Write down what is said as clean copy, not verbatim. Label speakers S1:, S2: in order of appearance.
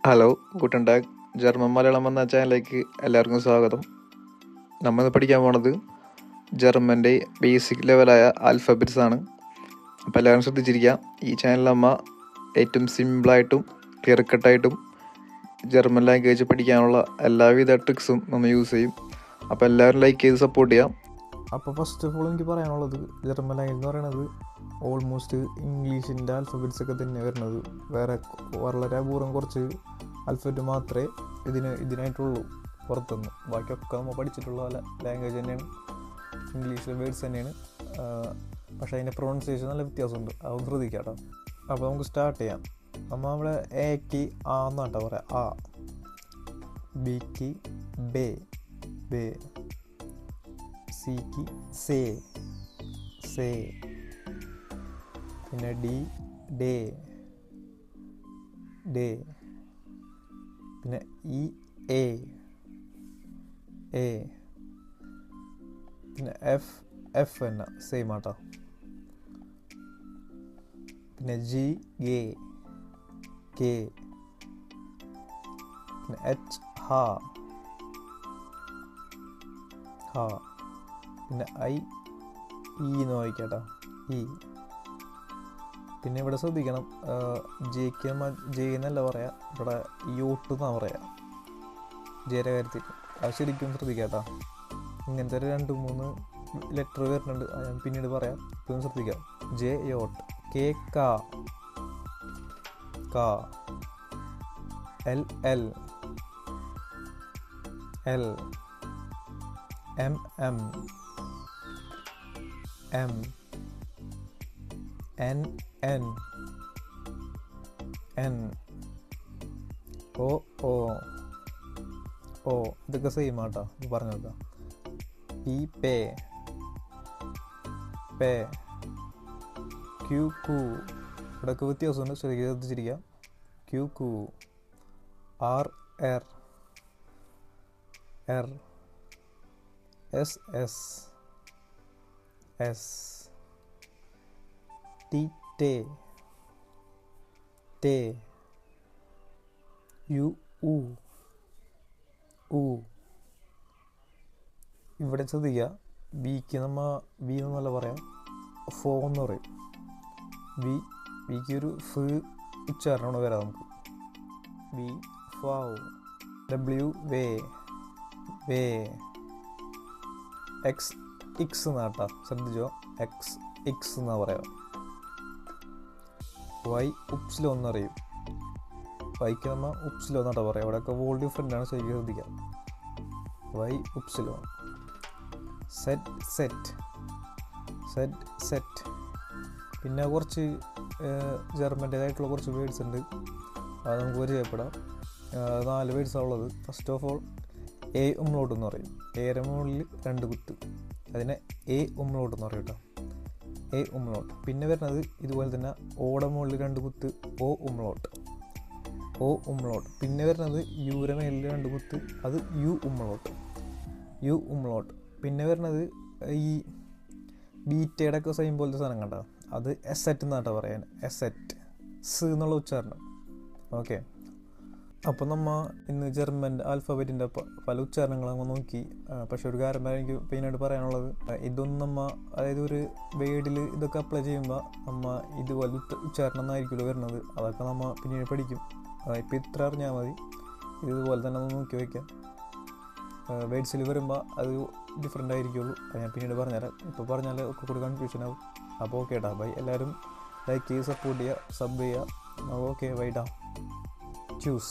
S1: Hello, Guten tag. German Malayalam എന്ന ചാനലിലേക്ക് എല്ലാവർക്കും സ്വാഗതം. നമ്മൾ പഠിക്കാൻ പോണത് ജർമ്മൻ്റെ ബേസിക് ലെവലായ ആൽഫബറ്റ്സ് ആണ്. അപ്പോൾ എല്ലാവരും ശ്രദ്ധിച്ചിരിക്കുക. ഈ ചാനൽ നമ്മൾ ഏറ്റവും സിമ്പിളായിട്ടും ക്ലിയർ കട്ടായിട്ടും ജർമ്മൻ ലാംഗ്വേജ് പഠിക്കാനുള്ള എല്ലാവിധ ട്രിക്സും നമ്മൾ യൂസ് ചെയ്യും. അപ്പോൾ എല്ലാവരും ലൈക്ക് ചെയ്ത് സപ്പോർട്ട് ചെയ്യാം.
S2: അപ്പോൾ ഫസ്റ്റ് ഓഫ് ഓൾ എനിക്ക് പറയാനുള്ളത്, ജർമ്മൻ ലാംഗ്വേജ് എന്ന് പറയുന്നത് ഓൾമോസ്റ്റ് ഇംഗ്ലീഷിൻ്റെ ആൽഫബറ്റ്സ് ഒക്കെ തന്നെ വരുന്നത്. വേറെ വളരെ അപൂർവം കുറച്ച് ആൽഫബറ്റ് മാത്രമേ ഇതിനായിട്ടുള്ളൂ പുറത്തുനിന്ന്. ബാക്കിയൊക്കെ നമ്മൾ പഠിച്ചിട്ടുള്ള ലാംഗ്വേജ് തന്നെയാണ്, ഇംഗ്ലീഷിലെ വേർഡ്സ് തന്നെയാണ്. പക്ഷേ അതിൻ്റെ പ്രൊണൗൺസിയേഷൻ നല്ല വ്യത്യാസമുണ്ട്, അതൊന്ന് ശ്രദ്ധിക്കാം കേട്ടോ. അപ്പോൾ നമുക്ക് സ്റ്റാർട്ട് ചെയ്യാം. നമ്മൾ അവിടെ എക്ക് ആ എന്നാട്ടോ പറയാം, ആ. ബിക്ക് ബേ, ബേ. സിക്ക് സേ, സേ. പിന്നെ ഡി ഡേ, ഡേ. പിന്നെ ഇ എ, എ. പിന്നെ എഫ്, എഫ് തന്നെ സെയിം ആട്ടോ. പിന്നെ ജി ഗേ, കെ. പിന്നെ എച്ച് ഹ, ഹ. പിന്നെ ഐ ഇ എന്ന് വായിക്കാട്ടോ, ഇ. പിന്നെ ഇവിടെ ശ്രദ്ധിക്കണം, ജെക്ക് ജെ എന്നല്ല പറയാം, ഇവിടെ യോട്ട് എന്നാണ് പറയാം ജെയുടെ കാര്യത്തിൽ. അത് ശരിക്കും ശ്രദ്ധിക്കാട്ടോ. ഇങ്ങനത്തെ ഒരു 2-3 ലെറ്റർ വരുന്നുണ്ട്, അത് ഞാൻ പിന്നീട് പറയാം. ഇപ്പം ശ്രദ്ധിക്കാം. ജെ യോട്ട്, കെ കാ, കാ. എൽ എൽ, എൽ. എം എം, എം. എൻ എൻ, എൻ. ഓ ഓ, ഓ. ഇതൊക്കെ സെയിം ആട്ടോ, ഇത് പറഞ്ഞു നോക്കാം. പി പേ, പേ. ക്യൂ കൂ, ഇവിടെയൊക്കെ വ്യത്യാസമുണ്ട്, ശ്രദ്ധിച്ചിരിക്കാം. ക്യൂ കൂ. ആർ എർ, എർ. എസ് എസ്, എസ്. ടി ടേ, ടേ. യു ഉ, ഉ. ഇവിടെ ശ്രദ്ധിക്കുക, ബിക്ക് നമ്മൾ ബി എന്നല്ല പറയാം, ഫോ എന്ന് പറയും. ബിക്ക് ഒരു ഫ് ഉച്ചാരണമാണ് വരാം നമുക്ക്. ബി ഫാവ്. ഡബ്ല്യു വേ, വേ. എക്സ് ഇക്സ് എന്നാട്ടാ, ശ്രദ്ധിച്ചോ, എക്സ് ഇക്സ് എന്നാ പറയാം. വൈ ഉപ്സിലോ എന്നറിയും, വൈക്ക് നമ്മൾ ഉപ്സിലോ എന്നാട്ടാ പറയാം. അവിടെയൊക്കെ വോൾ ഡിഫറെൻ്റ് ആണ്, ശരിക്കും ശ്രദ്ധിക്കാം. വൈ ഉപ്സിലോ. സെറ്റ്, സെറ്റ്, സെറ്റ്, സെറ്റ്. പിന്നെ കുറച്ച് ജർമ്മൻ്റേതായിട്ടുള്ള കുറച്ച് വേർഡ്സ് ഉണ്ട്, അത് നമുക്ക് പരിചയപ്പെടാം. 4 വേർഡ്സാണ് ഉള്ളത്. ഫസ്റ്റ് ഓഫ് ഓൾ എ ഉംലോട്ട് എന്ന് പറയും. എയുടെ മുകളിൽ 2 കുത്ത്, അതിനെ എ ഉംലോട്ട് എന്ന് പറയും കേട്ടോ, എ ഉംലോട്ട്. പിന്നെ വരുന്നത് ഇതുപോലെ തന്നെ ഓടെ മുകളിൽ 2 കുത്ത്, ഓ ഉംലോട്ട്, ഓ ഉംലോട്ട്. പിന്നെ വരുന്നത് യുയുടെ മേലിൽ 2 കുത്ത്, അത് യു ഉംലോട്ട്, യു ഉംലോട്ട്. പിന്നെ വരുന്നത് ഈ ബീറ്റയുടെ ഒക്കെ സെയിം പോലത്തെ സാധനം കണ്ടോ, അത് എസെറ്റ് എന്നാട്ടോ പറയാൻ, എസെറ്റ്, സ് എന്നുള്ള ഉച്ചാരണം. ഓക്കെ. അപ്പോൾ നമ്മൾ ഇന്ന് ജർമ്മൻ ആൽഫബറ്റിൻ്റെ പല ഉച്ചാരണങ്ങളും നമ്മൾ നോക്കി. പക്ഷെ ഒരു കാര്യം എനിക്ക് മെയിനായിട്ട് പറയാനുള്ളത്, ഇതൊന്നും നമ്മൾ, അതായത് ഒരു വേർഡിൽ ഇതൊക്കെ അപ്ലൈ ചെയ്യുമ്പോൾ നമ്മൾ ഇതുപോലെ ഉച്ചാരണം ഒന്നായിരിക്കുമല്ലോ വരുന്നത്, അതൊക്കെ നമ്മൾ പിന്നീട് പഠിക്കും. ഇപ്പോൾ ഇത്ര അറിഞ്ഞാൽ മതി, ഇതുപോലെ തന്നെ ഒന്ന് നോക്കി വയ്ക്കാം. വേർഡ്സിൽ വരുമ്പോൾ അത് ഡിഫറെൻ്റ് ആയിരിക്കുള്ളൂ, അത് ഞാൻ പിന്നീട് പറഞ്ഞുതരാം. ഇപ്പോൾ പറഞ്ഞാൽ ഒക്കെ കൂടി കൺഫ്യൂഷൻ ആവും. അപ്പോൾ ഓക്കെ ടാ, ബൈ. എല്ലാവരും ലൈക്ക് ചെയ്യുക, സപ്പോർട്ട് ചെയ്യുക, സബ് ചെയ്യുക. ഓക്കെ, ബൈ ടാ. Choose.